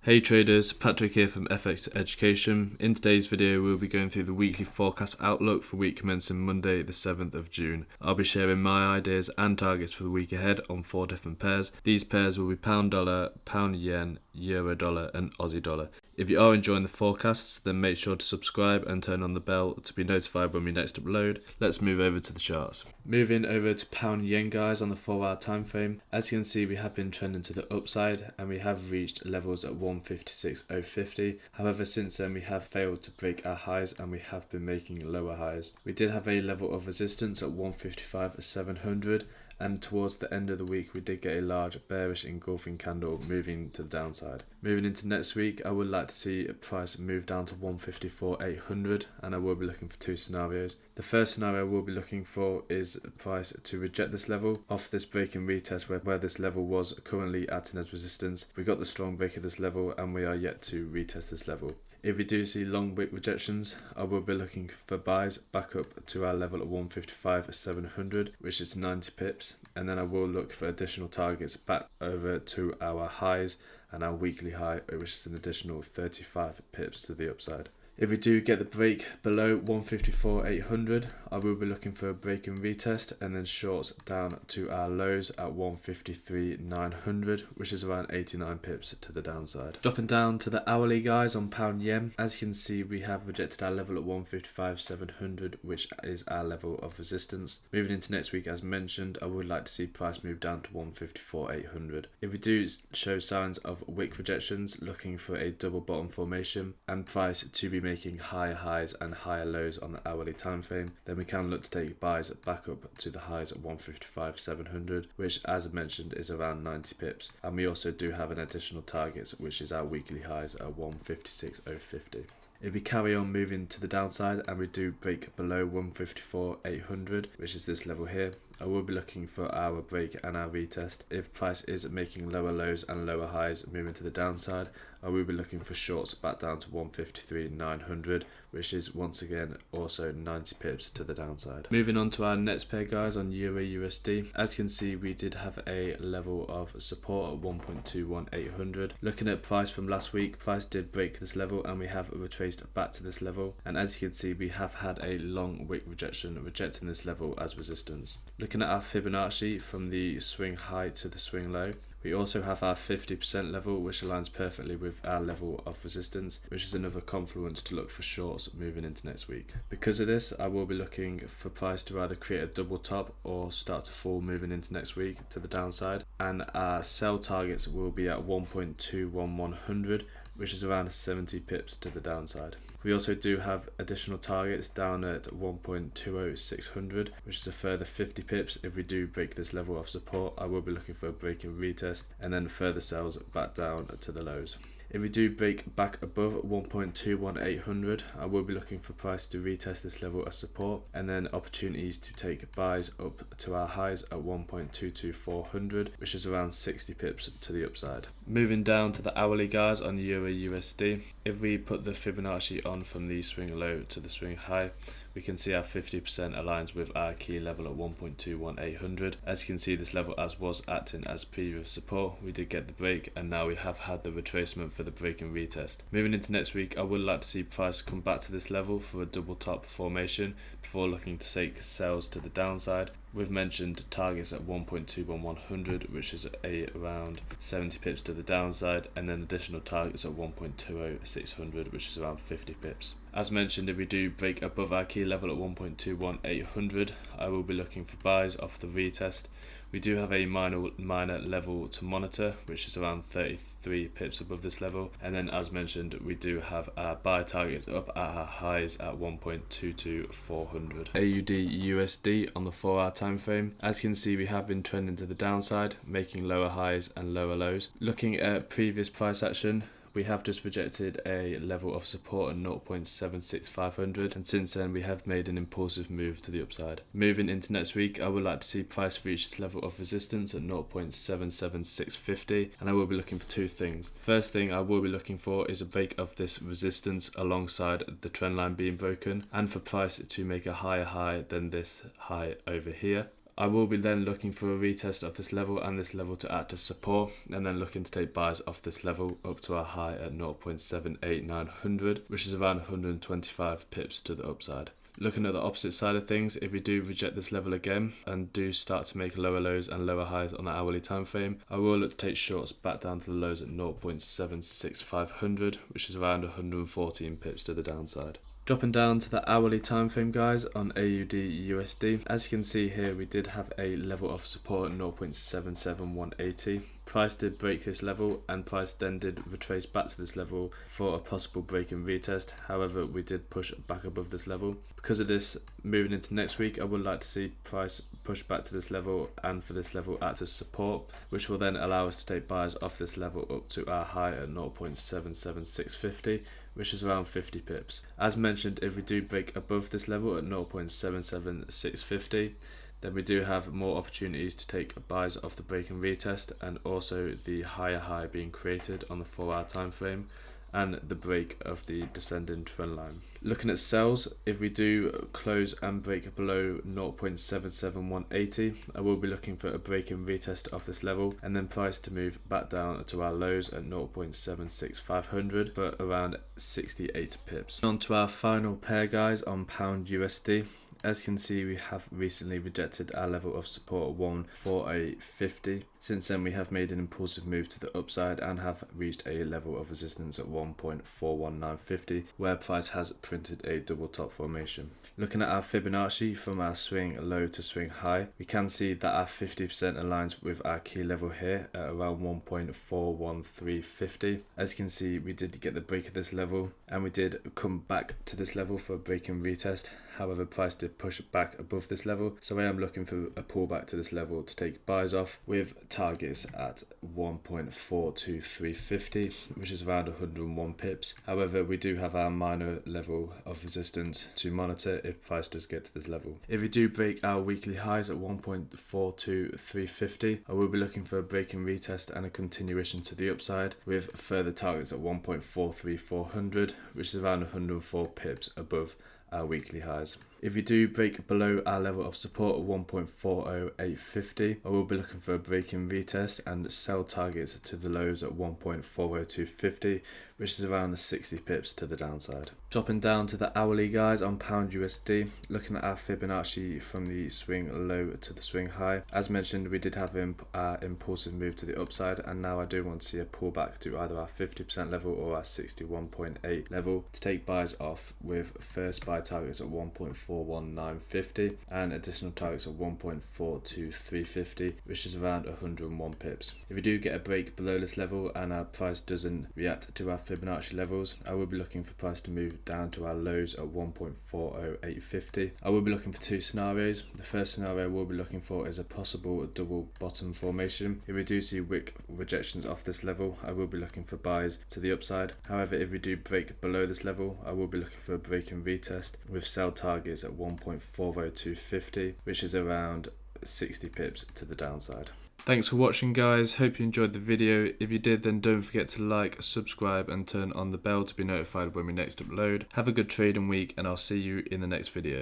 Hey traders, Patrick here from FX Education. In today's video we'll be going through the weekly forecast outlook for week commencing Monday the 7th of June. I'll be sharing my ideas and targets for the week ahead on 4 different pairs. These pairs will be pound dollar, pound yen, euro dollar and Aussie dollar. If you are enjoying the forecasts, then make sure to subscribe and turn on the bell to be notified when we next upload. Let's move over to the charts. Moving over to pound yen guys on the 4-hour time frame. As you can see, we have been trending to the upside and we have reached levels at 156.050. However, since then we have failed to break our highs and we have been making lower highs. We did have a level of resistance at 155.700. And towards the end of the week we did get a large bearish engulfing candle moving to the downside. Moving into next week, I would like to see a price move down to 154.800 and I will be looking for two scenarios. The first scenario we'll be looking for is a price to reject this level off this break and retest where this level was currently acting as resistance. We got the strong break of this level and we are yet to retest this level. If we do see long wick rejections, I will be looking for buys back up to our level at 155.700, which is 90 pips, and then I will look for additional targets back over to our highs and our weekly high, which is an additional 35 pips to the upside. If we do get the break below 154.800, I will be looking for a break and retest and then shorts down to our lows at 153.900, which is around 89 pips to the downside. Dropping down to the hourly guys on pound yen, as you can see we have rejected our level at 155.700, which is our level of resistance. Moving into next week, as mentioned, I would like to see price move down to 154.800. If we do show signs of wick rejections, looking for a double bottom formation and price to be making higher highs and higher lows on the hourly time frame, then we can look to take buys back up to the highs at 155.700, which as I mentioned is around 90 pips, and we also do have an additional target which is our weekly highs at 156.050. If we carry on moving to the downside and we do break below 154.800, which is this level here, I will be looking for our break and our retest. If price is making lower lows and lower highs moving to the downside, I will be looking for shorts back down to 153.900, which is once again also 90 pips to the downside. Moving on to our next pair guys on EURUSD. As you can see, we did have a level of support at 1.21800. Looking at price from last week, price did break this level and we have retraced back to this level, and as you can see we have had a long wick rejection, rejecting this level as resistance. Looking at our Fibonacci from the swing high to the swing low, we also have our 50% level, which aligns perfectly with our level of resistance, which is another confluence to look for shorts moving into next week. Because of this, I will be looking for price to either create a double top or start to fall moving into next week to the downside, and our sell targets will be at 1.21100, which is around 70 pips to the downside. We also do have additional targets down at 1.20600, which is a further 50 pips. If we do break this level of support, I will be looking for a break and retest and then further sells back down to the lows. If we do break back above 1.21800, I will be looking for price to retest this level as support and then opportunities to take buys up to our highs at 1.22400, which is around 60 pips to the upside. Moving down to the hourly guys on EURUSD, if we put the Fibonacci on from the swing low to the swing high, we can see our 50% aligns with our key level at 1.21800. As you can see, this level as was acting as previous support. We did get the break and now we have had the retracement for the break and retest. Moving into next week, I would like to see price come back to this level for a double top formation before looking to take sells to the downside. We've mentioned targets at 1.21100, which is around 70 pips to the downside, and then additional targets at 1.20600, which is around 50 pips. As mentioned, if we do break above our key level at 1.21800, I will be looking for buys off the retest. We do have a minor level to monitor, which is around 33 pips above this level, and then as mentioned we do have our buy targets up at our highs at 1.22400. AUDUSD on the 4-hour time frame. As you can see, we have been trending to the downside, making lower highs and lower lows. Looking at previous price action, we have just rejected a level of support at 0.76500, and since then we have made an impulsive move to the upside. Moving into next week, I would like to see price reach its level of resistance at 0.77650, and I will be looking for two things. First thing I will be looking for is a break of this resistance alongside the trend line being broken, and for price to make a higher high than this high over here. I will be then looking for a retest of this level and this level to act as support, and then looking to take buys off this level up to our high at 0.78900, which is around 125 pips to the upside. Looking at the opposite side of things, if we do reject this level again and do start to make lower lows and lower highs on the hourly time frame, I will look to take shorts back down to the lows at 0.76500, which is around 114 pips to the downside. Dropping down to the hourly time frame, guys, on AUDUSD. As you can see here, we did have a level of support at 0.77180. Price did break this level, and price then did retrace back to this level for a possible break and retest. However, we did push back above this level. Because of this, moving into next week, I would like to see price push back to this level and for this level act as support, which will then allow us to take buys off this level up to our high at 0.77650, which is around 50 pips. As mentioned, if we do break above this level at 0.77650, then we do have more opportunities to take buys off the break and retest, and also the higher high being created on the 4-hour time frame and the break of the descending trend line. Looking at sells, if we do close and break below 0.77180, I will be looking for a break and retest off this level, and then price to move back down to our lows at 0.76500 for around 68 pips. On to our final pair, guys, on pound USD. As you can see, we have recently rejected our level of support at 148.50. Since then, we have made an impulsive move to the upside and have reached a level of resistance at 1.41950, where price has printed a double top formation. Looking at our Fibonacci from our swing low to swing high, we can see that our 50% aligns with our key level here at around 1.41350. As you can see, we did get the break of this level, and we did come back to this level for a break and retest. However, price did push back above this level, so I am looking for a pullback to this level to take buys off, with targets at 1.42350, which is around 101 pips. However, we do have our minor level of resistance to monitor if price does get to this level. If we do break our weekly highs at 1.42350, I will be looking for a break and retest and a continuation to the upside, with further targets at 1.43400, which is around 104 pips above our weekly highs. If we do break below our level of support at 1.40850, I will be looking for a break and retest and sell targets to the lows at 1.40250, which is around the 60 pips to the downside. Dropping down to the hourly, guys, on pound USD, looking at our Fibonacci from the swing low to the swing high. As mentioned, we did have our impulsive move to the upside, and now I do want to see a pullback to either our 50% level or our 61.8 level to take buys off, with first buy targets at 1.41950 and additional targets at 1.42350, which is around 101 pips. If we do get a break below this level and our price doesn't react to our Fibonacci levels, I will be looking for price to move down to our lows at 1.40850. I will be looking for two scenarios. The first scenario we'll be looking for is a possible double bottom formation. If we do see wick rejections off this level, I will be looking for buys to the upside. However, if we do break below this level, I will be looking for a break and retest, with sell targets at 1.40250, which is around 60 pips to the downside. Thanks for watching, guys. Hope you enjoyed the video. If you did, then don't forget to like, subscribe and turn on the bell to be notified when we next upload. Have a good trading week, and I'll see you in the next video.